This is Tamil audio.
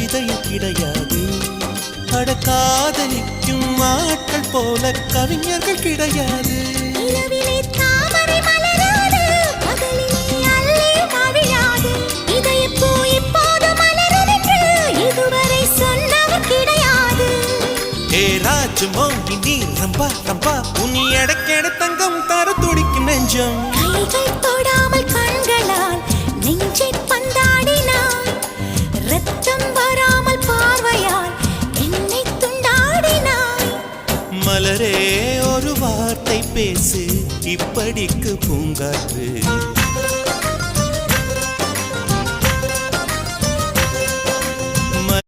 கவிதையும் கிடையாது. காதலிக்கும் ஆட்கள் போல கவிஞர்கள் கிடையாது. மோகினி ரம்பா ரம்பா உன்னை எடக்கெட தங்கம் தர துடிக்கும் நெஞ்சம். கைகள் தொடாமல் கண்களால் நெஞ்சை பந்தாடினாய். ரத்தம் வராமல் பார்வையால் என்னை துண்டாடினாய். மலரே ஒரு வார்த்தை பேசு இப்படிக்கு பூங்காற்று.